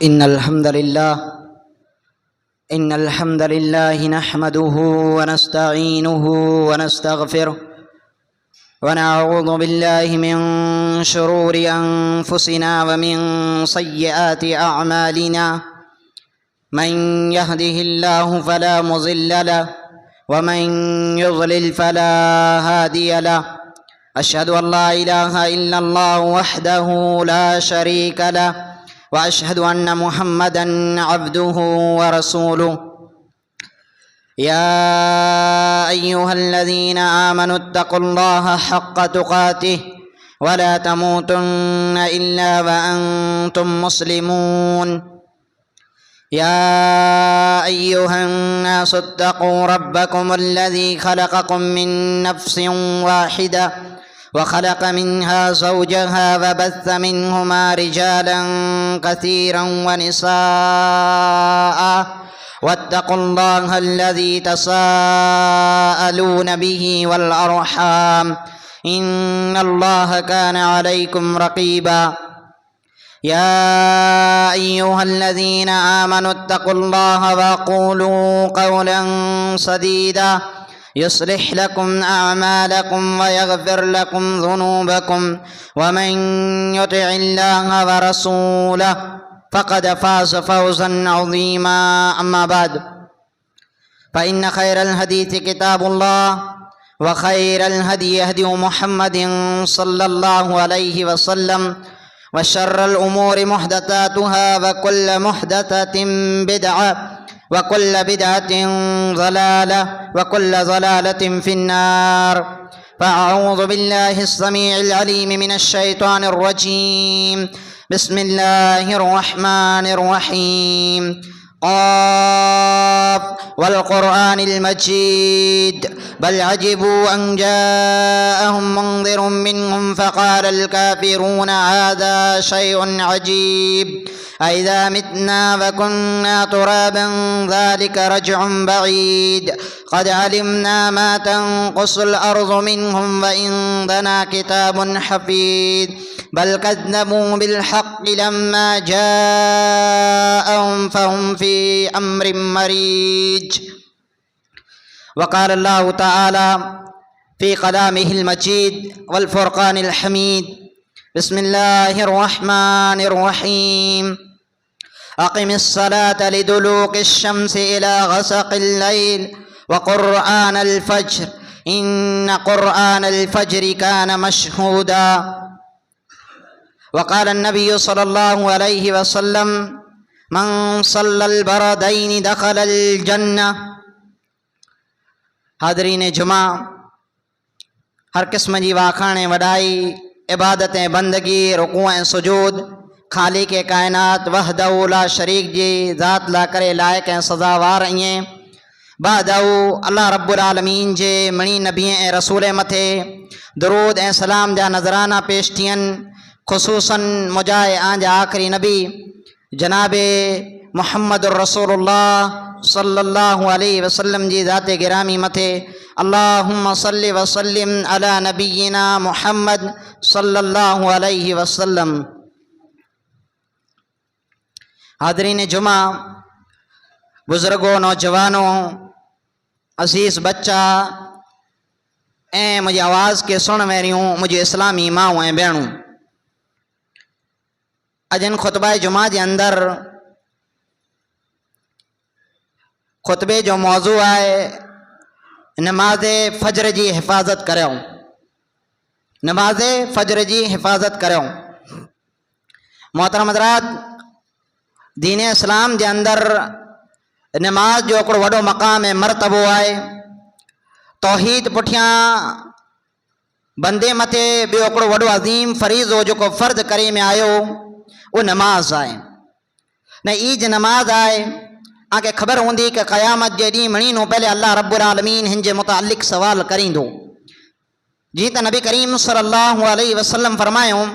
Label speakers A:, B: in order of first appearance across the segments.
A: إن الحمد لله نحمده ونستعينه ونستغفره ونعوذ بالله من شرور أنفسنا ومن سيئات أعمالنا من يهده الله فلا مضل له ومن يضلل فلا هادي له أشهد أن لا إله إلا الله وحده لا شريك له وأشهد أن محمدا عبده ورسوله يا أيها الذين آمنوا اتقوا الله حق تقاته ولا تموتن إلا وأنتم مسلمون يا أيها الناس اتقوا ربكم الذي خلقكم من نفس واحدة وخلق منها زوجها وبث منهما رجالا كثيرا ونساء واتقوا الله الذي تساءلون به والأرحام إن الله كان عليكم رقيبا يا أيها الذين آمنوا اتقوا الله وقولوا قولا سديدا يصلح لكم أعمالكم ويغفر لكم ذنوبكم ومن يطع الله ورسوله فقد فاز فوزا عظيما. أما بعد فإن خير الحديث كتاب الله وخير الهدي هدي محمد صلى الله عليه وسلم وشر الأمور محدثاتها وكل محدثة بدعة وكل بدعة ضلالة وكل ضلالة في النار. فأعوذ بالله السميع العليم من الشيطان الرجيم. بسم الله الرحمن الرحيم. قاف والقرآن المجيد بل عجبوا أن جاءهم منذر منهم فقال الكافرون هذا شيء عجيب أإذا متنا وكنا ترابا ذلك رجع بعيد قد علمنا ما تنقص الأرض منهم وعندنا كتاب حفيظ بل كذبوا بالحق لما جاءهم فهم في أمر مريج. وقال الله تعالى في كلامه المجيد والفرقان الحميد. بسم الله الرحمن الرحيم. أقم الصلاة لدلوك الشمس إلى غسق الليل وقرآن الفجر إن قرآن الفجر كان مشهودا. وقال النبي صلى الله عليه وسلم من صلى البردين دخل الجنة. حاضرین جمعہ، ہر قسم جی واکھانے وڈائی عبادتیں بندگی رکوع سجود خالق کائنات وحدہ لا شریک جی ذات لا کرے لائق سزاوار ائیں بعدو اللہ رب العالمین جے منی نبی رسول متھے درود سلام جا نظرانہ پیش تھین، خصوصاً مجائے آنجا آخری نبی جناب محمد الرسول اللہ صلی اللہ علیہ وسلم جی ذات گرامی متھے اللہم صلی وسلم علی نبینا محمد صلی اللہ علیہ وسلم. حاضرین جمعہ، بزرگوں، نوجوانوں، عزیز بچہ مجھے آواز کے سن ویریوں، مجھے اسلامی ماؤں بھیڑوں، اجن خطبہ جمعہ کے اندر خطبے جو موضوع ہے نماز فجر جی حفاظت کریوں. نماز فجر جی حفاظت کریوں. محترم حضرات، دین اسلام کے اندر نماز جو ایک وڈو مقام مرتبو ہے. توحید پٹھیاں بندے متے بیو ایک وڈو عظیم فریضو جو کو فرض کرے میں آیو وہ نماز ہے. نہ ایج نماز ہے آنکہ خبر ہوندی کہ قیامت جے ڈی منینوں پہلے اللہ رب العالمین ہنجے متعلق سوال کریں دو. جیتا نبی کریم صلی اللہ علیہ وسلم فرمائیوں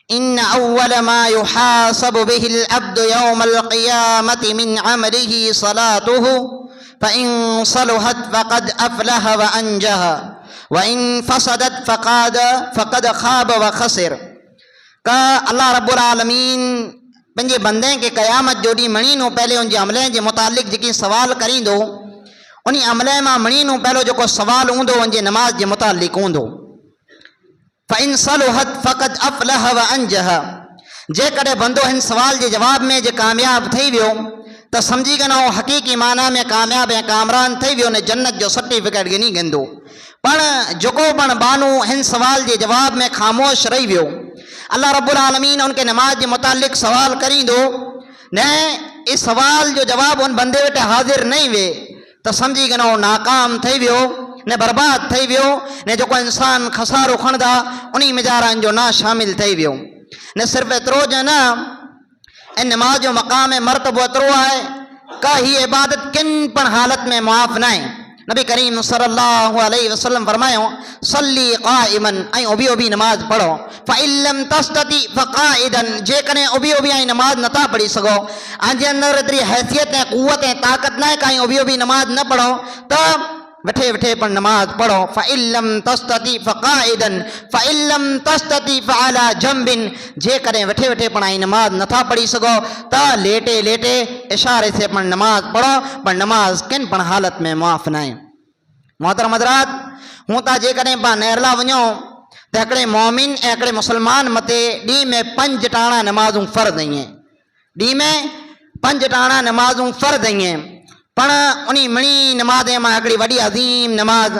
A: ان اول ما يحاسب به العبد يوم القيامة من عمله صلاته فإن صلحت فقد أفلح وأنجح وإن فسدت فقد خاب وخسر. کہ اللہ رب العالمین पंहिंजे बंदे के क़यामत जो ॾींहुं मणीनो पहले उनजे अमले जे मुतालिक़ जेकी सवाल करींदो उन अमले मां मणीनो पहलो जेको सवाल हूंदो उनजे नमाज जे मुतालिक़ हूंदो। फ़इन सलुहत फ़क़द अफ़लह व अंजह, जेकॾहिं बंदो हिन सवाल जे जवाब में जे कामयाब थी वियो त समझी गनो हक़ीक़ी माना में कामयाब ऐं कामरान थी वियो ने जन्नत जो सर्टिफिकेट गिनी वेंदो। पण जेको पण बानू हिन सवाल जे जवाब में ख़ामोश रही वियो, अल्लाह रब्बुल आलमीन उनके नमाज के मुतालिक सवाल करींदो ने इस सवाल जो जवाब उन बंदे वेटे हाजिर नहीं वे तो समझी गनो नाकाम थी वियो ने बर्बाद थी वियो ने जो इंसान खसारो खणदा उन्हीं मिजारन जो ना शामिल थी वियो। ने सिर्फ एतिरो ज न इन नमाज जो मकाम मरतबो एतिरो है का ही इबादत किन पण हालत में मुआफ़ न है। नबी करीम सल्लल्लाहु अलैहि वसल्लम फरमायो सल्ली क़ाइमन, ऐं उभी उभी नमाज पढ़ो, फ़इल्लम तस्तती फ़क़ाइदन, जेकॾहिं उभी उभी ऐं नमाज नथा पढ़ी सघो, आंजे अंदरि एतिरी हैसियत ऐं क़ुवत ऐं ताक़त न आहे का उभी उभी नमाज न पढ़ो त वेठे वेठे पण नमाज पढ़ो। फ़इल्लम तस्तती फ़क़ाइदन फ़इल्लम तस्तती फ़अला जंबिन, जेकॾहिं वेठे वेठे पण ऐं नमाज नथा पढ़ी सघो त लेटे लेटे इशारे से पण नमाज पढ़ो, पर नमाज किन पण हालत में मुआफ़ न आहे। मोहतरम हज़रात, हूँ त जेकॾहिं पाण नेरला वञो त हिकिड़े मोमिन ऐं हिकिड़े मुसलमान मथे ॾींहं में 5 टाणा नमाज़ूं फ़र्ज़ आहिनि, ॾींहं में 5 टाणा नमाज़ूं फ़र्ज़ आहिनि। पण उन मणी नमाज़ मां हिकिड़ी वॾी अज़ीम नमाज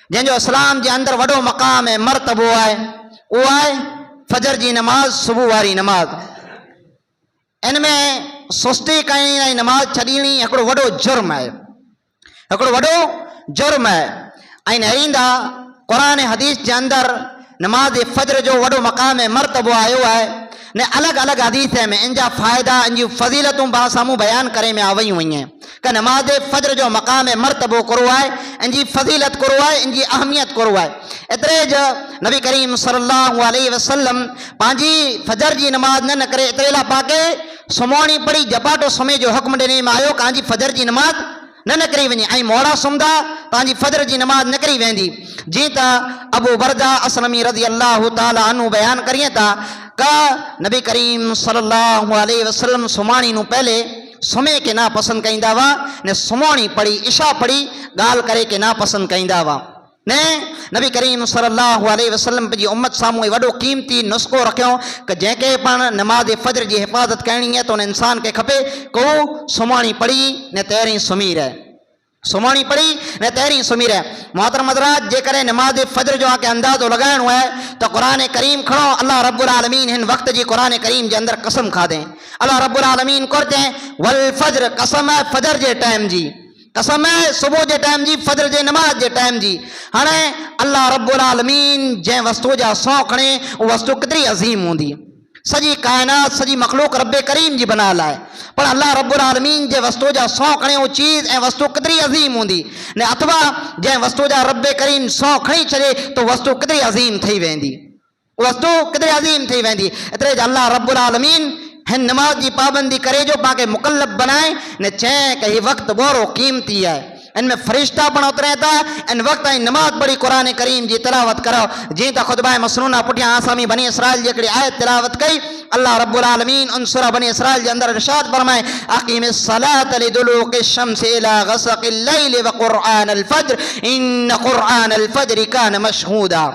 A: जंहिंजो इस्लाम जे अंदरि वॾो मक़ाम ऐं मरतबो आहे उहो आहे फजर जी नमाज, सुबुह वारी नमाज। इन में सुस्ती करणी ऐं नमाज छॾीणी हिकिड़ो वॾो जुर्म आहे, हिकिड़ो वॾो जुर्म आहे। ऐं नरींदा क़ुरान हदीस जे अंदरि नमाज फजर जो वॾो मक़ाम ऐं मरतबो आयो आहे ने अलॻि अलॻि हदीस में इन जा फ़ाइदा, इन जूं फज़ीलतूं बा साम्हूं बयान करे में आवयूं वयूं आहिनि कि नमाज फजर जो मक़ाम मरतबो करो है, इन जी फज़ीलत करो है, इन जी अहमियत करो है। एतिरे ज नबी करीम सल्लल्लाहु अलैहि वसल्लम पंहिंजी फजर जी नमाज न करे एतिरे लाइ पाके सुम्हणी पड़ी जपाटो सुम्हे जो हुक्म ॾिने में आयो तव्हांजी फजर जी नमाज न निकिरी वञे ऐं मोड़ा सुम्हंदा तव्हांजी फजर जी नमाज निकिरी वेंदी। जीअं त अबू बरदा असलमी रज़ी अल्लाह ताला अन्हु बयान करिए था का नबी करीम सल्लल्लाहु अलैहि वसल्लम सुम्हणी नु पहले सुम्हे के ना पसंद कईंदा हुआ ने सुम्हणी पढ़ी इशा पढ़ी गाल करे के ना पसंद कईंदा हुआ ने नबी करीम सल्लल्लाहु अलैहि वसल्लम पंहिंजी उम्मत साम्हूं वॾो क़ीमती नुस्ख़ो रखियो कि जंहिंखे पाण नमाज फजर जी हिफ़ाज़त करणी है तो उन इंसान के खपे को सुम्हणी पढ़ी ने तैयारी सुम्ही रहे, सुम्हणी पढ़ी ने तैयारी सुम्ही रहे। मोहतरम हज़रात, जेकॾहिं नमाज फजर जो आके अंदाज़ो लगाइणो है तो कुरान करीम खणो। अल्लाह रब्बुल आलमीन हिन वक्त जी कुरान करीम के अंदर कसम खादे, अल्लाह रब्बुल आलमीन करते वल फजर, कसम है फजर जे टाइम जी, कसम है सुबह जे टाइम जी, फजर जे नमाज जे टाइम जी। हाणे अल्लाह रब्बुल आलमीन जै वस्तु जा सौ खणे वो वस्तु केतरी अज़ीम होंदी, सजी कायनात सजी मखलूक रब्बे करीम जी बनाल है, पर अल्लाह रब्बुल आलमीन जे वस्तु जा सौ खणे वो चीज़ ऐं वस्तु केतरी अज़ीम होंदी ने अथवा जै वस्तु जा रब्बे करीम सौ खणी छॾे तो वस्तु केतरी अज़ीम थी वेंदी, वस्तु केतरी अज़ीम थी वेंदी। एतिरे अल्लाह रब्बुल आलमीन हिन नमाज की पाबंदी करे जो पाके मुकल्लफ बनाए ने चए कि वक्त बोरो कीमती है, इनमें फरिश्ता पण उतरे था, इन वक्त आई नमाज पढ़ी कुरान करीम जी तिलावत करो। जी त खुतबा मसनूना पुठियां आसामी बनी इसराइल जी हिकिड़ी आयत तिलावत कई, अल्लाह रब्बुल आलमीन उन सूरा बनी इसराइल जे अंदर इरशाद फरमाए अक़ीमिस सलात लिदुलूक़ि शम्स इला ग़सक़िल लैल व क़ुरआनल फज्र इन्न क़ुरआनल फज्र कान मशहूदा।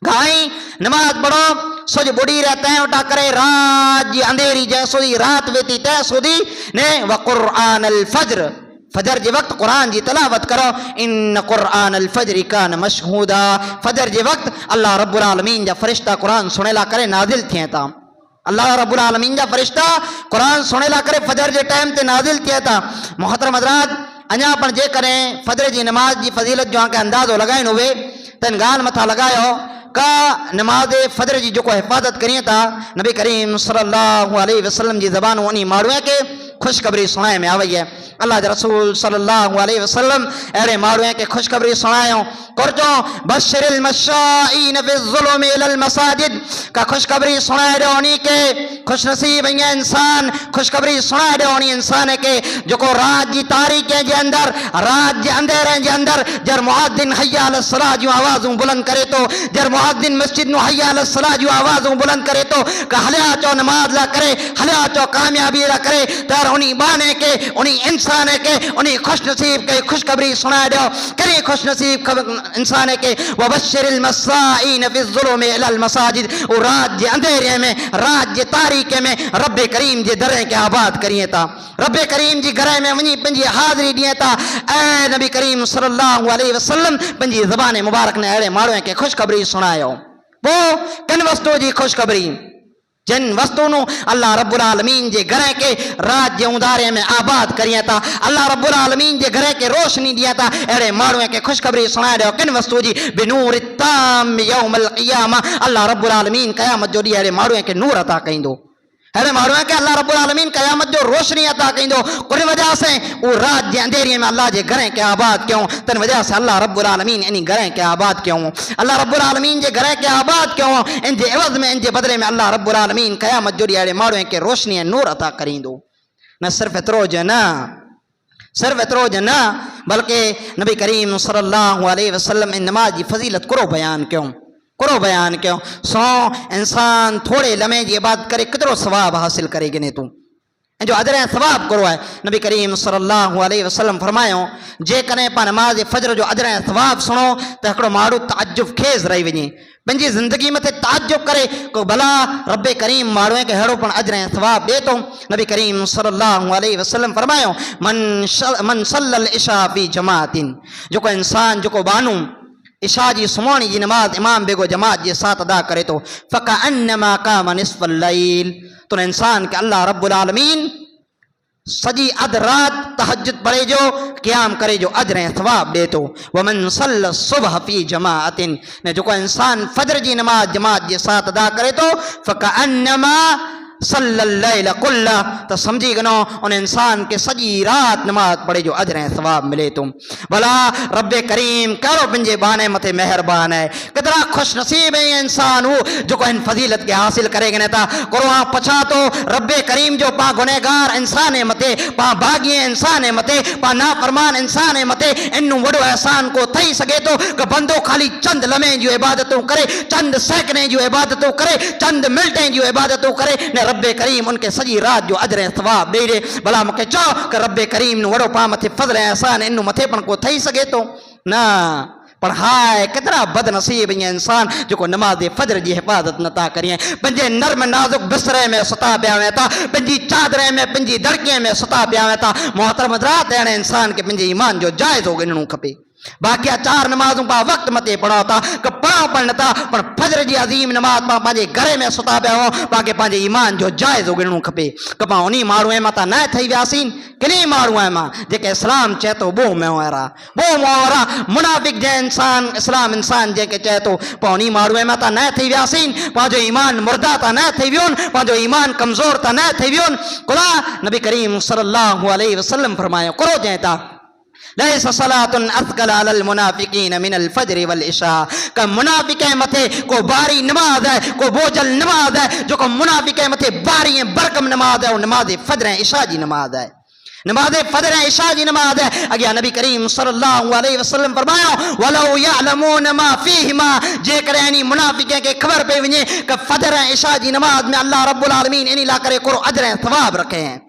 A: गाई नमाज पढ़ो सोज बुढ़ी रहते हैं उठा करे रात जी अंधेरी जैसोदी रात वेती तैसोदी ने व क़ुरआनल फज्र, फजर जे वक्त कुरान जी तलावत करो। इन कुरान अल फजर कान मशहूदा, फजर जे वक्त अल्लाह रब्बुल आलमीन जा फरिश्ता कुरान सुनेला करे नाजिल थिए था, अल्लाह रब्बुल आलमीन जा फरिश्ता कुरान सुनेला करे फजर जे टाइम ते नाजिल थिए था। मोहतरम हज़रात, अञा पण जे करें फजर जी नमाज जी फजीलत जो आके अंदाज़ो लगाइणो हुए त इन ॻाल्हि मथां लगायो का नमाज फजर जी जो हिफ़ाज़त करिए था नबी करीम सल्लल्लाहु अलैहि वसल्लम जी ज़बान उन्हीं माण्हूअ के खुशखबरी सुनाए में आवई है। अल्लाह के रसूल सल्लल्लाहु अलैहि वसल्लम अड़े माण्हू के खुशखबरी सुनायो कुरजो बशरिल मशाईन फिज़्ज़ुलुमि इलल मसाजिद का खुशखबरी सुनाए दो उन्हीं के खुशनसीब ये इंसान खुशखबरी सुनाए दो उन्हीं इंसान के जो को रात की तारीके के अंदर रात के अंधेरे के अंदर जर मुअद्दिन हय्या अलस सलाह जो आवाज़ों बुलंद करे तो जर मुअद्दिन मस्जिद नु हय्या अलस सलाह जो आवाज़ों बुलंद करे तो का हलिया चो नमाज ला करे हलिया चो कामयाबी ला करे तर उन्हीं बाने के उन्हीं इंसान के उन्हीं खुशनसीब के खुशखबरी सुनाए दो करे खुशनसीब इंसान के वबश्शिरिल मसाईन फिज़्ज़ुलुमि इलल मसाजिद और रात के अंधेरे में रात के तारीके में रब्बे करीम जे दरे के आबाद करिए ता रब्बे करीम जी घर में वनी पंजी हाज़री दिए ता ए नबी करीम सल्लल्लाहु अलैहि वसल्लम पंजी ज़बान मुबारक ने अड़े माण्हू के खुशखबरी सुनायो वो किन वस्तु जी खुशखबरी जिन वस्तुओं अल्लाह रब्बुल आलमीन जे घर के रात जे उंधारे में आबाद करिए था अल्लाह रब्बुल आलमीन जे घर के रोशनी दिया था अड़े माण्हू के खुशखबरी सुनाए दो किन वस्तु जी बिनूर ताम यौमल क़ियामा अल्लाह रब्बुल आलमीन क़यामत जो ॾींहुं अड़े माण्हू के नूर अता कईंदो अरे माण्हू के अल्लाह रब्बुल आलमीन क़यामत जो रोशनी अता कईंदो कुन वजह से वो रात जे अंधेरे में अल्लाह जे घर के आबाद क्यों तन वजह से अल्लाह रब्बुल आलमीन इन घर के आबाद क्यों अल्लाह रब्बुल आलमीन जे घर के आबाद क्यों इन जे एवज में इन जे बदले में अल्लाह रब्बुल आलमीन क़यामत जो ॾींहुं अड़े माण्हू के रोशनी नूर अता करींदो न सिर्फ एतिरो ज न सिर्फ एतिरो ज न बल्कि नबी करीम सल्लल्लाहु अलैहि वसल्लम इन नमाज की फजीलत करो बयान क्यों सो इंसान थोड़े लम्हे की इबादत करे कितरो सवाब हासिल करे गिने तू जो अजर सवाब करो है नबी करीम सल्लल्लाहु अलैहि वसल्लम फरमायो जे कने पा नमाज फजर जो अजर सवाब सुनो तो हिकिड़ो माण्हू ताजुब खेज़ रही वञे पंहिंजी ज़िंदगी मथे ताजुब करे को भला रब्बे करीम माण्हू के अहिड़ो पण अजर सवाब ॾिए थो नबी करीम सल्लल्लाहु अलैहि वसल्लम फरमायो मन सल्लल इशा फी जमातिन जो इंसान जो बानू इशा जी सुमानी जी नमाज इमाम बेगो जमात जे साथ अदा करे तो फ़कअन्नमा क़ाम निस्फ़ल लैल तो इंसान के अल्लाह रब्बुल आलमीन सजी अध रात तहज्जुद पढ़े जो क़याम करे जो अजर सवाब दे तो वमन सल्ल सुबह फी जमाअतिन ने जो इंसान फजर जी नमाज जमात जे साथ अदा करे तो फ़कअन्नमा सल्लल लैल कुल्ला तो समझी गनो उन इंसान के सजी रात नमाज पढ़े जो अजर सवाब मिले तुम भला रब्बे करीम करो पंजे बाने मथे मेहरबान है कितना खुश नसीब है ये इंसान हो जो इन फजीलत के हासिल करेगे ना था करो आप पछा तो रब्बे करीम जो पा गुनहगार इंसान मथे पा भागी इंसान मथे पा नाफरमान इंसान मथे इन्नू वडो एहसान को थई सके तो कि बंदो खाली चंद लम्हे जो इबादतों करे चंद सेकंडे जो इबादतों करे चंद मिनटें जो इबादतों करे ने रब्बे करीम उनके सजी रात जो अजर सवाब दे दे भला मूंखे चओ कि रब्बे करीम नु वड़ो पा मथे फज़ल एहसान इन्नू मथे पण को थई सके तो ना पर हाय कितना बदनसीब ये इंसान जो नमाज फजर की हिफाजत नता करिए पंहिंजे नर्म नाजुक बिस्तरे में सुता पिया हुआ था पंहिंजी चादरे में पंहिंजी दड़कीअ में सुता पिया हुआ था मोहतरम हज़रात अहिड़े इंसान के पंहिंजे ईमान जो जाइज़ो गिनणो खपे बाकी चार नमाजों पा वक्त मते पढ़ो था कि पढ़ो पण नथा पण फजर जी अजीम नमाज पा पंहिंजे घर में सुता पिया हो बाकी पंहिंजे ईमान जो जाइज़ो गिनणो खपे कि पा उन्हीं माण्हू मथां न थी वियासीं किन्हीं माण्हू मां जेके इस्लाम चए थो बो मोहरा मुनाफिक जे इंसान इस्लाम इंसान जेके चए थो पा उन्हीं माण्हू मथां न थी वियासीं पंहिंजो ईमान मुर्दा ता न थी वियो पंहिंजो ईमान कमज़ोर ता न थी वियो खुदा नबी करीम सल्लल्लाहु अलैहि वसल्लम फरमायो करो जंहिं ता लैस सलातुन अस्कल अलल मुनाफिकीन मिनल फज्र वल इशा का मुनाफिक मथे को बारी नमाज है को बोझल नमाज है जो को मुनाफिक मथे बारी बरकम नमाज है और नमाज फज्र इशा जी नमाज है नमाज फजर इशा जी नमाज है अगिया नबी करीम सल्लल्लाहु अलैहि वसल्लम फरमायो वलो यअलमून मा फीहिमा जे करे नी मुनाफिक के खबर पे वने कि फजर इशा जी नमाज में अल्लाह रब्बुल आलमीन इनी ला करे को अजर सवाब रखे हैं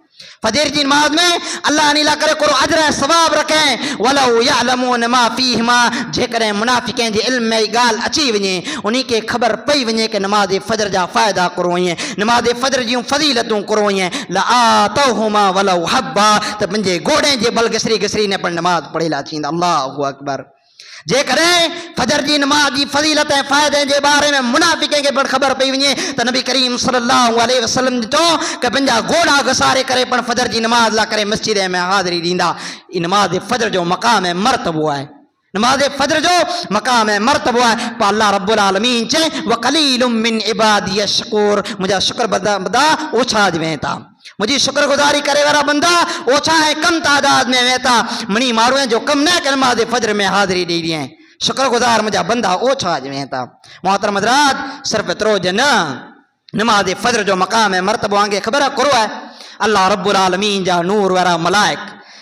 A: फजर की नमाज में अल्लाह नीला करे को अजर सवाब रखे वलो यअलमून मा फीहिमा जे करे मुनाफिकें जे इल्म में गाल अची वने उन्हीं के खबर पई वने के नमाज फजर जा फायदा करो ये नमाज फजर जी फजीलतों करो ये ला आतहुमा वलो हब्बा त पंजे गोड़े जे बल गसरी ने पर नमाज पढ़ेला चींदा अल्लाहु अकबर जे करे फजर जी नमाज की फजीलत फायदे के बारे में मुनाफिके के बड़ खबर पई वने तो नबी करीम सल्लल्लाहु अलैहि वसल्लम तो कि पंजा गोड़ा घसारे करे पण फजर जी नमाज ला करे मस्जिद में हाज़री दींदा इ नमाज फजर जो मकाम है मर्तबो है नमाज फजर जो मकाम है मर्तबो है पा अल्लाह रब्बुल आलमीन चे व कलीलुम मिन इबादी शकूर मुझा शुक्र बदा ओछा वेता मुझी शुक्रगुजारी करे वारा बंदा ओछा है, कम तादाद में वेता मनी मारू जो कम न कर नमाज फजर में हाजिरी दी दिए। शुक्रगुजार मुझा बंदा ओछा वेता। मोहतरम हज़रात, सिर्फ एतिरो ज न नमाज फजर जो मकाम है मरतबो आगे ख़बर करो है। अल्लाह रब्बुल आलमीन जा नूर वारा मलाइक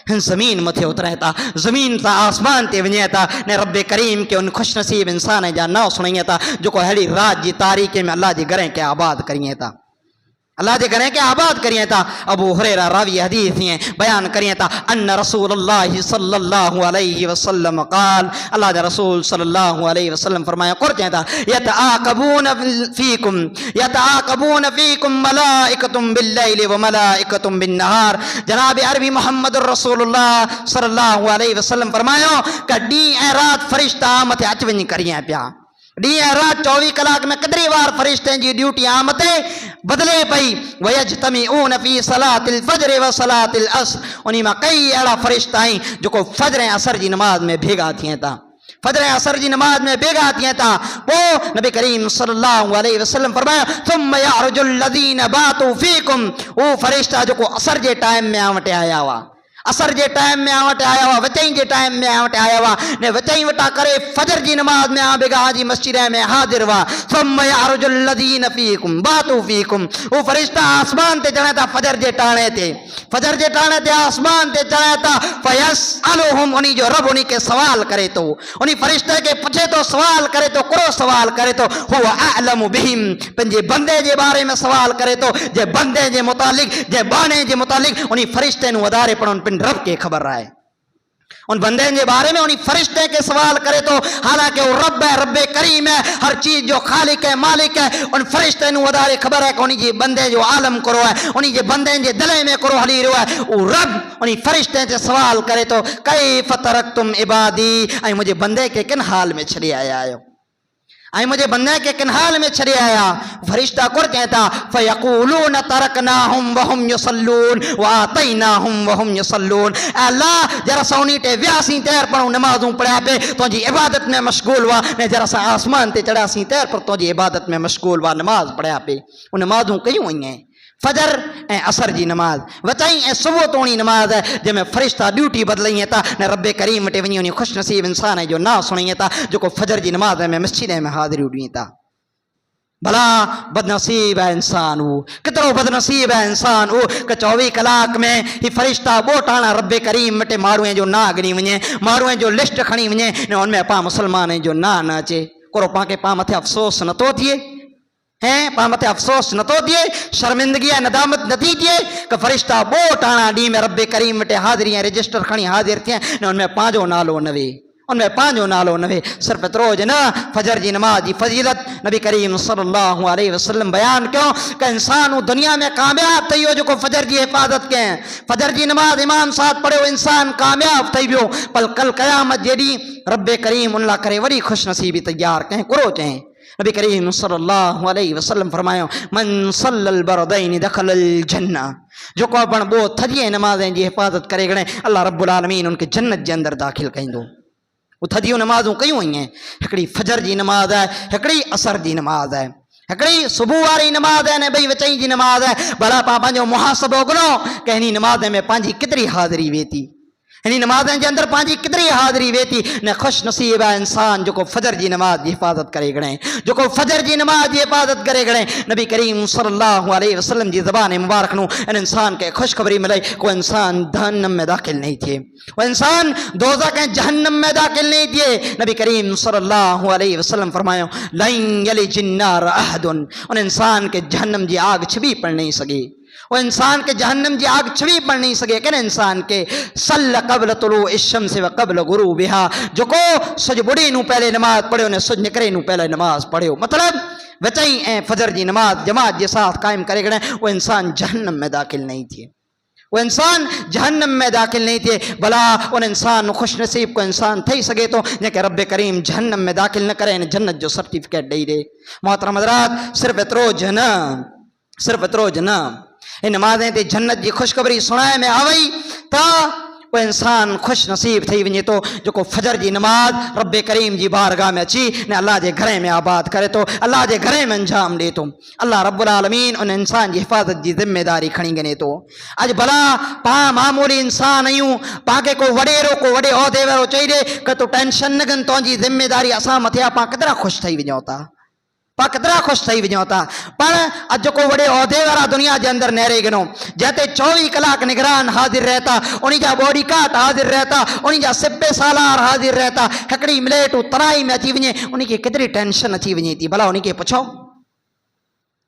A: हिन ज़मीन मथे उतरे था, ज़मीन ता आसमान ते वञे था ने रब्बे करीम के उन खुशनसीब इंसान जा नाव सुनाइए था जो अड़ी रात की तारीख़ में अल्लाह के घर के आबाद करिए था, अल्लाह के घर के आबाद करिए था। अबू हुरैरा रावी हदीस ये बयान करिए था अन्न रसूलुल्लाह सल्लल्लाहु अलैहि वसल्लम क़ाल, अल्लाह के रसूल सल्लल्लाहु अलैहि वसल्लम फरमाया करते था यतआक़बून फ़ीकुम मलाइकतुम बिल्लैलि व मलाइकतुम बिन्नहार। जनाब अरबी मोहम्मद रसूलुल्लाह सल्लल्लाहु अलैहि वसल्लम फरमायो कि ॾींहुं ऐं राति फ़रिश्ता मथे अच वञ करिए पिया। ॾींहुं ऐं राति 24 कलाक में केतिरी वार फ़रिश्तनि जी ड्यूटी आमते बदले पई। वयजतमिऊन फ़ी सलातिल फ़ज्र व सलातिल अस्र, उन मां कई अहिड़ा फ़रिश्ता आहिनि जेको फ़ज्र ऐं असर जी नमाज में भेगा थियनि था, फजर असर जी नमाज में बेगा थिए था। पोइ नबी करीम सल्लल्लाहु अलैहि वसल्लम फरमाया थुम्म यारुजुल लज़ीना बातू फ़ीकुम, वो फ़रिश्ता जेको असर जे टाइम में वटि आया हुआ, असर जे टाइम में वटि आया हुआ, वचई जे टाइम में वटि आया हुआ ने वचई वटा करे फजर जी नमाज में बेगा जी मस्जिद में हाजिर हुआ। थुम्म यारुजुल लज़ीना फ़ीकुम बातू फ़ीकुम, वो फ़रिश्ता आसमान ते चढ़े था फजर जे टाणे ते, फजर जे टाणे ते आसमान ते चढ़े था। फयसअलुहुम, उन्हीं जो रब उन्हीं के सवाल करे तो, उन्हीं फ़रिश्ते के पुछे तो सवाल करे तो, करो सवाल करे तो। हुवा अअलमु बिहिम, पंहिंजे बंदे जे बारे में सवाल करे तो, जे बंदे जे मुतालिक जे बाणे जे मुतालिक उन्हीं फ़रिश्ते नु वधारे पण रब के खबर है। उन बंदे के बारे में उन्हीं फरिश्ते के सवाल करे तो, हालांकि वो रब है, रब्बे करीम है, हर चीज जो खालिक है मालिक है। उन फरिश्ते नु वधारे खबर है कि उन्हीं जे बंदे जो आलम करो है, उन्हीं जे बंदे जे दिले में करो हली रहो है। वो रब उन्हीं फरिश्ते से सवाल करे तो कैफ़ तरकतुम इबादी, ऐं मुझे बंदे के किन हाल में छड़ी आया आयो, आई मुझे बंदे के किन हाल में छड़े आया। फरिश्ता कुर कहता फयक़ूलून तरकनाहुम वहुम युसल्लून व आतैनाहुम वहुम युसल्लून, अल्लाह जरा सोनी ते व्यासी तैर पढ़ो नमाजूं पढ़या पे तुझी इबादत में मशगूल हुआ, ने जरा सा आसमान ते चढ़ासी तैर पर तुझी इबादत में मशगूल हुआ, नमाज पढ़या पे उन नमाजूं कयूं हुई फजर ऐं असर जी नमाज, वचाई ऐं सुबुह तोणी नमाज है जंहिंमें फ़रिश्ता ड्यूटी बदलाइए था ने रब्बे करीम वटि वञी उन ख़ुशनसीब इंसान जो नाव सुणाइए था जेको फजर जी नमाज में मस्जिद में हाज़िरियूं ॾिए था। भला बदनसीब है इंसान, वो कितरो बदनसीब है इंसान वो कि 24 कलाक में ही फरिश्ता बोटाणा रब्बे करीम वटि माण्हूअ जो ना गिनी वञे, माण्हूअ जो लिस्ट खणी वञे ने उनमें पाण मुसलमान जो ना न अचे। कोरो पाण खे पाण मथे अफ़सोस नथो थिए हैं, पाण मथे अफ़सोस नथो थिए, शर्मिंदगी ऐं नदामत नथी थिए कि फरिश्ता बोटाणा ॾींहं में रब्बे करीम वटि हाज़िरी ऐं रजिस्टर खणी हाज़िर थिए ने उनमें पंहिंजो नालो न वे, उनमें पंहिंजो नालो न वे। सिर्फ़ एतिरो ज न, फजर जी नमाज जी फजीलत नबी करीम सल्लल्लाहु अलैहि वसल्लम बयान कयो कि इंसान दुनिया में कामयाब थी वियो जेको फजर जी हिफ़ाज़त कयं, फजर जी नमाज इमाम साहब पढ़ियो, इंसान कामयाब थी वियो। पर कल क़यामत जे ॾींहुं रब्बे करीम उन लाइ करे वॾी ख़ुशनसीबी तैयार कयं, कुरो चयईं। नबी करीम सल्लल्लाहु अलैहि वसल्लम फरमायो मन सल्लल बरदैन दखलल जन्नह, जो को पण बो थदिए नमाज़ जी हिफ़ाज़त करे गणे अल्लाह रब्बुल आलमीन उनके जन्नत जे अंदर दाखिल कईंदो। वो थदियूं नमाज़ूं कयूं हुई हैं, हिकिड़ी फजर जी नमाज है, हिकिड़ी असर जी नमाज है, हिकिड़ी सुबुह वारी नमाज है ने ॿई वचई जी नमाज है। भला पाण पंहिंजो मुहासबो करो कि हिन नमाज में पंहिंजी केतिरी हाज़िरी वेती, हिन नमाज़ के अंदर पंहिंजी केतिरी हाज़िरी वेती। न खुश नसीब है इंसान जो फजर की नमाज की हिफ़ाज़त करे गणे, जो फजर की नमाज की हिफ़ाज़त करे गणे। नबी करीम सल्लल्लाहु अलैहि वसल्लम की ज़बान मुबारक नू इन इंसान के खुशखबरी मिले को इंसान जहन्नम में दाखिल नहीं थिए, वो इंसान दोज़ख के जहन्नम में दाखिल नहीं थिए। नबी करीम सल्लल्लाहु अलैहि वसल्लम फरमायो लन यलिजिन नार अहदुन, उन इंसान के जहन्नम की आग छिबी पड़ नहीं सके, वो इंसान के जहन्नम की आग छवी पड़ नहीं सके। कि इंसान के सल्ल कबल तुलू इशम से व कबल गुरु बिहा, जो को सुज बुढ़ी नू पहले नमाज पढ़ियो ने सुज निकरे नू पहले नमाज पढ़ियो, मतलब वचई ऐं फजर की नमाज जमात के साथ कायम करे गणे वो इंसान जहन्नम में दाखिल नहीं थिए, वो इंसान जहन्नम में दाखिल नहीं थे। भला उन इंसान खुश नसीब को इंसान थी सके तो जैसे रब्बे करीम जहन्नम में दाखिल न करे जन्नत जो सर्टिफिकेट ॾेई ॾे। मोहतरम हज़रात, सिर्फ एतिरो ज न, सिर्फ एतिरो ज न, इन नमाज़ें ते जन्नत की खुशखबरी सुनाए में आवई त वो इंसान खुश नसीब थी वञे तो जो फजर की नमाज रब करीम की बारगाह में अची ने अल्लाह के घर में आबाद करे तो, अल्लाह के घर में अंजाम दे तो। अल्लाह रब्बुल आलमीन उन इंसान की हिफाजत की जिम्मेदारी खणी गने तो। अज भला पा मामूली इंसान आयूं, पाके को वडेरो को वडे औहदे वारो चई दे कि तू टेंशन न कन, तुझी जिम्मेदारी असां मथे, पा केतिरा खुश थी वञूं था, पा केतिरा खुश थी वञूं था। पर अज को वडे औहदे वारा दुनिया के अंदर नहरे गिनो, जते 24 कलाक निगरान हाजिर रहता, उन्हीं जा बॉडी कार्ड हाजिर रहता, उन्हीं जा सिब्बे सालार हाजिर रहता, हिकड़ी मिलेट तराई में अची वञे, उन्हीं के केतिरी टेंशन अची वञे थी। भला उन्हीं के पुछो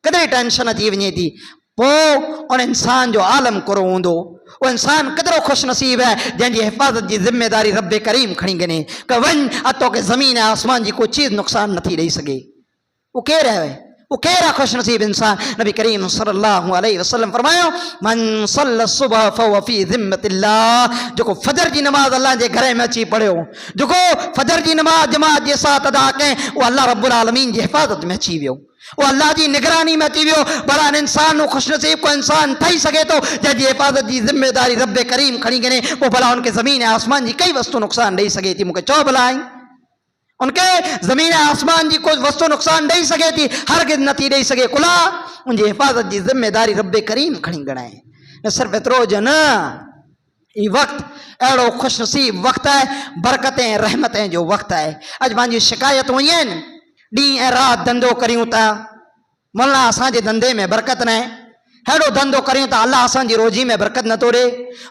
A: केतिरी टेंशन अची वञे थी। पोइ उन इंसान जो आलम कुरो हूंदो, वो इंसान केतिरो खुश नसीब है जंहिंजी हिफ़ाज़त की जिम्मेदारी रब करीम खणी गिने कि वञ, अतो के ज़मीन आसमान की कोई चीज़ नुक़सान नथी ॾेई सघे। वो केर है, वो केर है खुश नसीब इंसान। नबी करीम सल्लल्लाहु अलैहि वसल्लम फरमायो, मन सल्ला सुबह फहुव फी ज़िम्मतिल्लाह, जो फजर की नमाज अल्लाह के घर में अची पढ़ियो, जो फजर की नमाज जमात के साथ अदा करें, वो अल्लाह रब्बुल आलमीन की हिफाजत में अची वियो, वो अल्लाह की निगरानी में अची वियो। भला इंसान खुश नसीब को इंसान थी सके तो जंहिंजी हिफाजत की जिम्मेदारी रब करीम खणी गिने, पोइ भला उनके ज़मीन आसमान की कई वस्तु नुक़सान ॾेई सघे थी। मूंखे चओ भला उनके ज़मीन आसमान की कोई वस्तु नुक़सान ॾेई सघे थी? हरगिज़ नथी ॾेई सघे। कुला उनकी हिफाजत की जिम्मेदारी रब करीम खणी गणाए। न सिर्फ एतिरो ज न, ये वक्त अड़ो खुश नसीब वक्त है, बरकतें रहमतें जो वक्त है। अज पंहिंजी शिकायतूं ईअं आहिनि, ॾींहुं ऐं राति धंधो करियूं था, मोला असांजे धंधे में बरकत न आहे, हेड़ो धंधो करियूं था अल्लाह असांजी रोज़ी में बरकत नथो ॾे।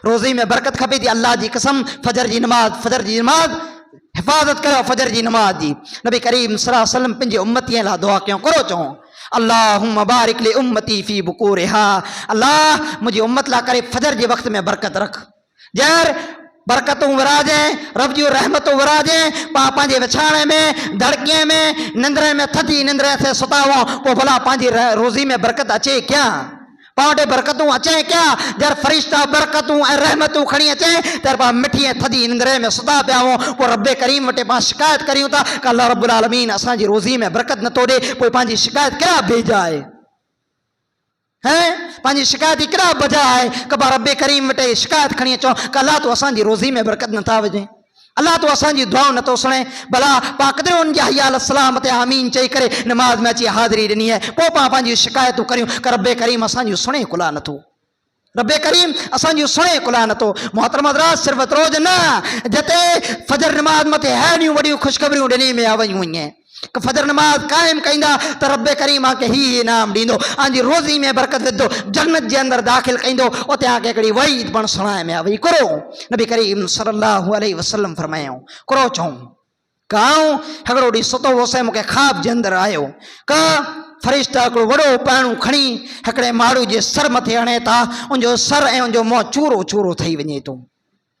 A: रोज़ी में बरकत खपे थी, अल्लाह की कसम फजर की नमाज हिफाजत करो, फजर की नमाज जी। नबी करीम सल्लल्लाहु अलैहि वसल्लम पंहिंजे उम्मतीअ लाइ दुआ कयूं, करो चऊं अल्लाहुम्मा बारिक li उम्मती फी बुकूरिहा, अल्लाह मुझे उम्मत ला करे फजर के वक्त में बरकत रख, जर बरकतूं विराजे, रब जूं रहमतूं विराजे, पंहिंजे विछाणे में, धड़कीअ में, निंद्र में थधी निंद्र से सुतावो, पोइ भला पंहिंजी रोज़ी में बरकत अचे क्या? पाटे बरकतूं अचे क्या? जर फरिश्ता बरकतूं ऐं रहमतूं खणी अचे तर पा मिठी थधी निंद्रे में सुता पिया आहियूं, पोइ रब करीम वटि पाण शिकायत करियूं था कि अल्लाह रब्बुल आलमीन असांजी रोज़ी में बरकत नथो ॾे। पोइ पंहिंजी शिकायत कहिड़ा बेजा आहे, हैं पंहिंजी शिकायत ही कहिड़ा बजा आहे कि पा रब करीम वटि शिकायत खणी अचूं कि अल्लाह तूं असांजी रोज़ी में बरकत नथा विझे, अल्लाह तूं असांजी दुआऊं नथो सुणे। भला पा कदरो उनजे हयाल सलाम ते आमीन चई करे नमाज में अची हाज़िरी ॾिनी आहे, पोइ पा पंहिंजी शिकायतूं करियूं कि रब करीम असांजूं सुणे कुला नथो, रब करीम असांजूं सुणे कुला नथो। मोहतरम हज़रात, सिर्फ़ एतिरो ज न, जिते फजर नमाज मथे हेड़ियूं वॾियूं ख़ुशख़बरियूं ॾिनी में वयूं हुयूं कि फजर नमाज कायम कंदा त रब करीम आके ही इनाम ॾींदो, आंजी रोज़ी में बरकत विधो, जन्नत जे अंदर दाख़िल कंदो। उते आके हिकिड़ी वईद पण सुणाए में वई, करो नबी करीम सल्लल्लाहु अलैहि वसल्लम फरमायूं, करो चऊं काऊं हिकिड़ो ॾींहुं सुतो हुउसि, मूंखे ख़्वाब जे अंदर आयो का फरिश्ता हिकिड़ो वॾो पाणू खणी हिकिड़े माण्हू जे सर मथे हणे था, उनजो सर ऐं उनजो मुंहुं चूरो चूरो थी वञे थो,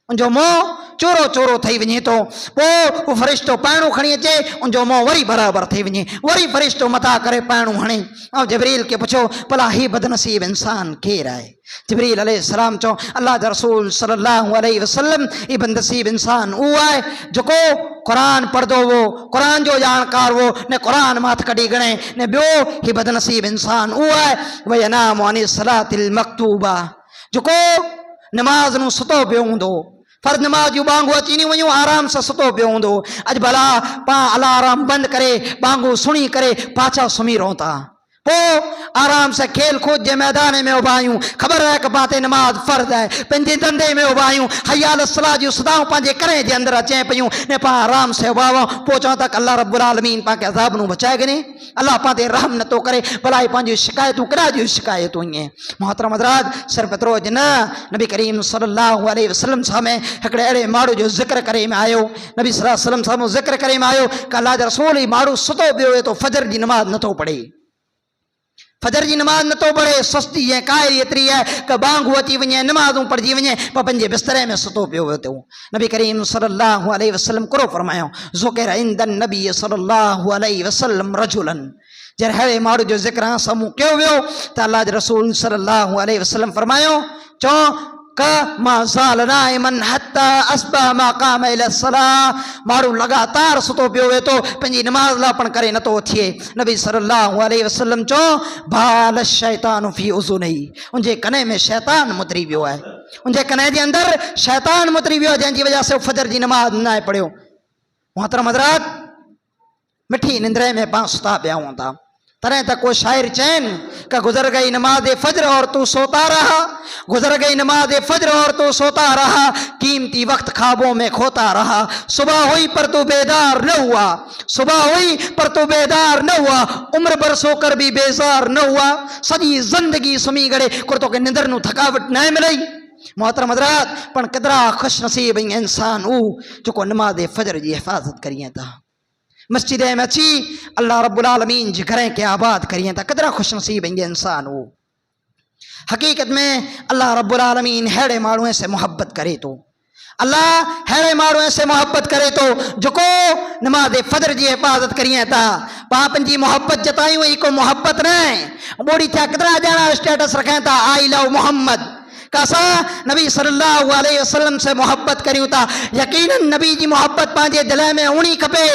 A: उनजो मुंहुं चोरो चोरो थी वञे थो। पोइ उहो फरिश्तो पाणू खणी अचे, उनजो मुंहुं वरी बराबरि थी वञे, वरी फरिश्तो मथा करे पाणू हणे। ऐं जिब्रील खे पुछो भला ही बदनसीब इंसान केरु आहे? जिब्रील अलैहिस्सलाम चओ अल्लाह जा रसूल सल्लल्लाहु अलैहि वसल्लम, ही बदनसीब इंसान उहो आहे जेको क़ुरान पढ़ंदो हो, क़ुरान जो ॼाणकार हो, ने क़ुरान माथ कढी गणे, ने ॿियो ही बदनसीब इंसान उहो आहे वयनामु अनि सलातिल मक्तूबा, जेको नमाज़ नूं सुतो पियो हूंदो, फर्ज़ नमाज जूं बांगूं अची वयूं, आराम सां सुतो पियो हूंदो। अॼु भला पां अलाराम बंदि करे बांगूं सुणी करे पाछा सुम्ही रहूं था, पोइ आराम से खेल कूद के मैदान में उभा आहियूं, ख़बर है कि पाते नमाज फ़र्ज़ है, पंहिंजे धंधे में उभा आहियूं, हयाल सलाह जूं सदाऊं पंहिंजे करे जे अंदरि अचे पियूं, ने पां आराम से उभा हुआ, पोइ चवां था कि अल्लाह रब्बुल आलमीन पाण खे अज़ाब नूं बचाए गिने, अल्लाह पाण ते रहम नथो करे। भला ही पंहिंजूं शिकायतूं केॾा जूं शिकायतूं ईअं। मोहतरम हज़रात, सिर्फ़ एतिरो ज न, नबी करीम सल्लल्लाहु अलैहि वसल्लम सामने हिकिड़े अहिड़े माण्हू जो ज़िक्र करे में आयो, नबी सल्लल्लाहु अलैहि वसल्लम साम्हूं ज़िक्र करे में आयो कि अल्लाह जा रसूल, ही माण्हू सुतो पियो हुए तो फजर जी नमाज़ नथो पढ़े, फजर की नमाज नथो पढ़े, सुस्ती ऐं कायरी एतिरी है कि बांगूं अची वञे, नमाज़ूं पढ़जी वञे, पर पंहिंजे बिस्तरे में सुतो पियो हुयो। नबी करीम सल्लल्लाहु अलैहि वसल्लम करो फरमायो, ज़ुकिर इंदन नबी सल्लल्लाहु अलैहि वसल्लम रजुलन, जर अहिड़े माण्हू जो ज़िक्र साम्हूं कयो वियो त अल्लाह जे रसूल सल्लल्लाहु अलैहि वसल्लम फरमायो, चओ का मा ज़ाल नाइमन हत्ता अस्बह मा क़ाम इला सलाह, माण्हू लगातार सुतो पियो हुए तो पंहिंजी नमाज़ लापण करे नथो थिए। नबी सल्लल्लाहु अलैहि वसल्लम चओ बाल शैतान फी उज़ुनही, उनजे कने में शैतान मुतरी वियो आहे। उनके कन्हे जे अंदर शैतान मुतरी वियो जंहिंजी वजह से फजर जी नमाज न पढ़ियो। मोहतरम हज़रात, मिठी निंद्रे में पां सुता पिया हूं था। तरह तक को शायर चैन का गुजर गई नमाज फजर और तू सोता रहा, गुजर गई नमाज फजर और तू सोता रहा, कीमती वक्त ख्वाबों में खोता रहा। सुबह हुई पर तू बेदार न हुआ, सुबह हुई पर तू बेदार न हुआ, उम्र भर सोकर भी बेजार न हुआ। सजी जिंदगी सुमी गड़े kur तो के निंदर नु थकावट न मिलई। मोहतरम हज़रात, पण केतिरा खुश नसीब इंसान ऊ जो नमाज फजर की हिफाजत करिए था, मस्जिद में अची अल्लाह रब्बुल आलमीन जी घर के आबाद करिए था। केतिरा खुश नसीब इंसान हो। हकीकत में अल्लाह रब्बुल आलमीन हेड़े माण्हू से मोहब्बत करे तो, अल्लाह हेड़े माण्हू से मोहब्बत करे तो जेको नमाज फजर की हिफाजत करिए था। पापन जी मोहब्बत जताई हुई को मोहब्बत न बोड़ी थिया। केतिरा ॼणा स्टेटस रखें था आई लव मोहम्मद, कासा नबी सल्लल्लाहु अलैहि वसल्लम से मोहब्बत करियूं था। यकीनन नबी जी मोहब्बत पांजे दिल में हुणी खपे,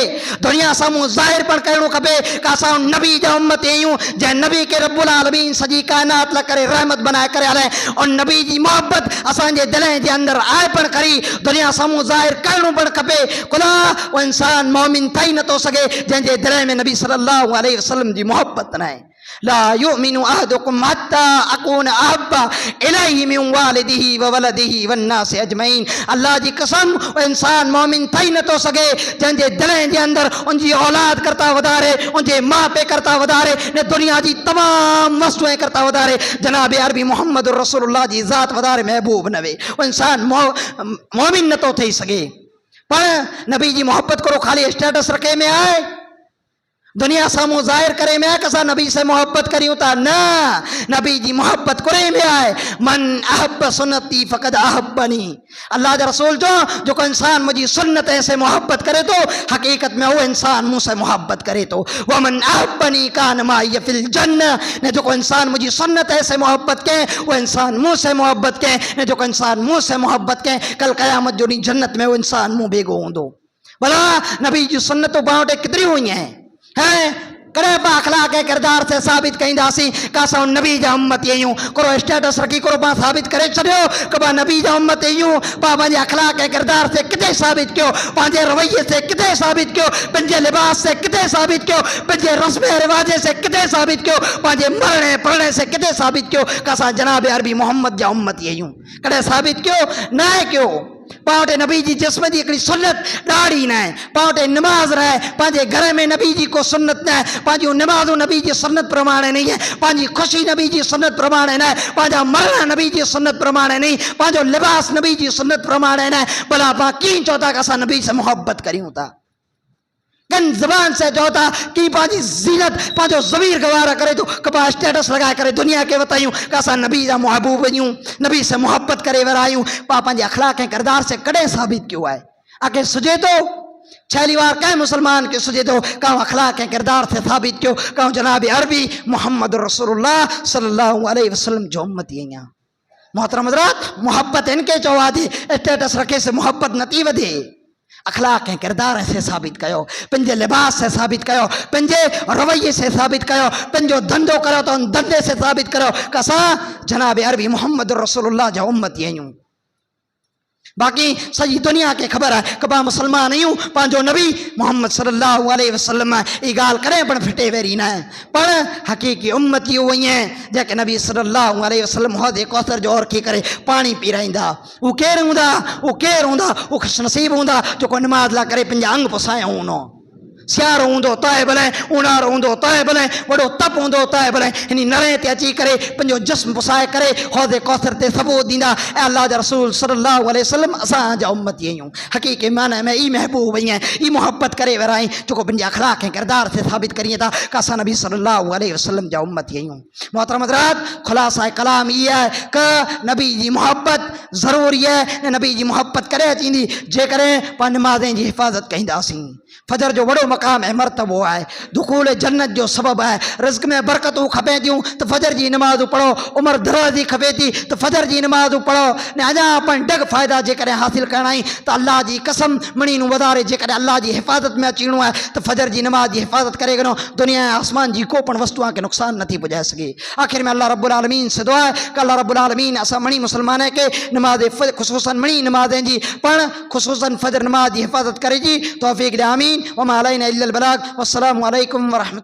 A: दुनिया सामू जाहिर पण करणो खपे। कासा नबी जा उम्मत आहियूं जंहिं नबी के रब्बुल आलमीन सजी कायनात ला करे रहमत बनाए करे हले, और नबी जी मोहब्बत असांजे दिल जे अंदर आए पण करी दुनिया सामू जाहिर करणो पण खपे। खुदा वो इंसान मोमिन थई नथो सघे जंहिंजे दिल में नबी सल्लल्लाहु अलैहि वसल्लम जी मोहब्बत न आहे। ला युमिनु अहदुकुम हत्ता अकून अहब्बा इलैहि मिन वालिदिही व वलदिही वन्नास अजमईन। अल्लाह जी कसम, इंसान मोमिन थई नथो सघे जंहिंजे दिल जे अंदर उनजी औलाद करता वधारे, उनजे माँ पे करता वधारे, ने दुनिया जी तमाम वस्तुएं करता वधारे जनाब अरबी मोहम्मद रसूलुल्लाह जी ज़ात वधारे महबूब न वे। इंसान मोमिन नथो थई सघे। पर नबी जी मोहब्बत करो खाली स्टेटस रखे में आए, दुनिया सामू जाहिर करे में कसा नबी से मोहब्बत करियूं था न। नबी जी मोहब्बत करे में आए, मन अहब सुन्नती फकद अहब्बनी। अल्लाह जा रसूल जो को इंसान मुझी सुन्नत से मोहब्बत करे तो हकीकत में वो इंसान मुझसे मोहब्बत करे तो। वह मन अहब्बनी कान माई फिल जन्नह, ने जो को इंसान मुझी सुन्नत से मोहब्बत के वो इंसान मुझसे मोहब्बत के, ने जो को इंसान मुझसे मोहब्बत के कल क़यामत जो नी जन्नत में वो इंसान मुँह बेगो होंदो। भला नबी जी सुन्नतों बावटे कितनी हुई हैं है करे पा अखलाक के किरदार से साबित कईंदासीं कासा नबी जा उम्मत आहियूं। करो स्टेटस रखी करो पा साबित करे छॾियो कि पा नबी जा उम्मत आहियूं। पा पंहिंजे अखलाक के किरदार से किथे साबित कयो, पंहिंजे रवैये से किथे साबित कयो, पंहिंजे लिबास से किथे साबित कयो, पंहिंजे रस्म रिवाजे से किथे साबित कयो, पंहिंजे मरणे पढ़ने से किथे साबित कयो कासा जनाब अरबी मोहम्मद जा उम्मत आहियूं। कॾहिं साबित कयो न कयो। पावटे नबी जी जिस्म जी हिकिड़ी सुन्नत ॾाढ़ी न आहे, पावटे नमाज रहे पंहिंजे घर में नबी जी को सुन्नत न आहे, पंहिंजूं नमाज़ूं नबी जी सुन्नत प्रमाणे नहीं है, पंहिंजी ख़ुशी नबी जी सुन्नत प्रमाणे न आहे, पंहिंजा मरण नबी जी सुन्नत प्रमाणे नहीं, पंहिंजो लिबास नबी जी सुन्नत प्रमाणे न आहे। भला पाण कीअं चओ था कि असां नबी से मोहब्बत करियूं था, किन ज़बान से चओ था कि पंहिंजी ज़ीनत पंहिंजो ज़मीर गवारा करे तो कबा स्टेटस लगाए करे दुनिया के बतायूं कि असां नबी जा महबूब आहियूं, नबी से मोहब्बत करे विरायूं। पा पंहिंजे अखलाक ऐं किरदार से कॾहिं साबित कयो आहे? आखिर सुझे तो छहली बार कंहिं मुसलमान के सुझे तो कहूँ अखलाक ऐं किरदार से साबित कयो कहूँ जनाब अरबी मोहम्मद रसूलुल्लाह सल्लल्लाहु अलैहि वसल्लम जो उम्मती आहियां। मोहतरम हज़रात, मोहब्बत इनके चओ आहे स्टेटस रखे से मोहब्बत न थी वधे। अखलाक ऐं किरदार से साबित कयो, पंहिंजे लिबास से साबित कयो, पंहिंजे रवैये से साबित कयो, पंहिंजो धंधो करो तो उन धंधे से साबित करो कि असां जनाब अरबी मोहम्मद रसूलुल्लाह जा उम्मती आहियूं। बाक़ी सॼी दुनिया के ख़बर है कि पाण मुसलमान आहियूं, पंहिंजो नबी मोहम्मद सल्लल्लाहु अलैहि वसल्लम ई ॻाल्हि कॾहिं पण फिटे वेरी न आहे। पर हक़ीक़ी उम्मती उहे ई आहिनि जेके नबी सल्लल्लाहु अलैहि वसल्लम हौदे कौसर जो औरखी करे पाणी पीराईंदा। उहे केरु हूंदा? उहे केरु हूंदा? उहे ख़ुशनसीब हूंदा जेको नमाज़ लाइ करे पंहिंजा अंग पुसाया हूंदो। सियारो हूंदो तए भले, उणारो हूंदो तए भले, वॾो तप हूंदो तए भले, हिन नरे ते अची करे पंहिंजो जिस्म पुसाए करे हौदे कौसर ते सबूत ॾींदा ऐं अल्लाह जा रसूल सल्लल्लाहु अलैहि वसल्लम असांजा उम्मती आहियूं। हक़ीक़ी माना में ई महबूब आहियूं, ई मोहब्बत करे विराई जेको पंहिंजे अखलाक ऐं किरदार से साबित करिए था कि असां नबी सल्लल्लाहु अलैहि वसल्लम जा उम्मती आहियूं। मोहतरम हज़रात, खुलासा कलाम इहा आहे कि नबी जी मोहब्बत ज़रूरी आहे। नबी जी मोहब्बत करे थींदी जेकॾहिं पाण नमाज़ें जी हिफ़ाज़त कंदासीं। फजर जो वॾो मक़ाम ऐं मरतबो आहे, दुख़ूल जन्नत जो सबबु आहे। रिज़्क़ में बरकतूं खपे थियूं त फजर जी नमाज़ूं पढ़ो, उमिरि दराज़ी खपे थी त फजर जी नमाज़ूं पढ़ो। ने अञा अपन डग फ़ाइदा जेकॾहिं हासिल करणा आहिनि त अल्लाह जी कसम मणीनूं वधारे जेकॾहिं अल्लाह जी हिफ़ाज़त में अचिणो आहे त फजर जी नमाज़ जी हिफ़ाज़त करे वञो। दुनिया ऐं आसमान जी को पण वस्तु खे नुक़सान नथी पुॼाए सघे। आख़िर में अल्लाह रब्बुल आलमीन से दुआ आहे कि अल्लाह रब्बुल आलमीन असां मणी मुसलमान खे नमाज़ ख़ुसूसन मणी नमाज़नि जी पण ख़ुसूसन फजर नमाज़ जी हिफ़ाज़त करे जी तौफ़ीक़ ॾे। आमीन। वमा अलैना इल्लल बलाग। वस्सलामु अलैकुम वरहमतुल्लाह।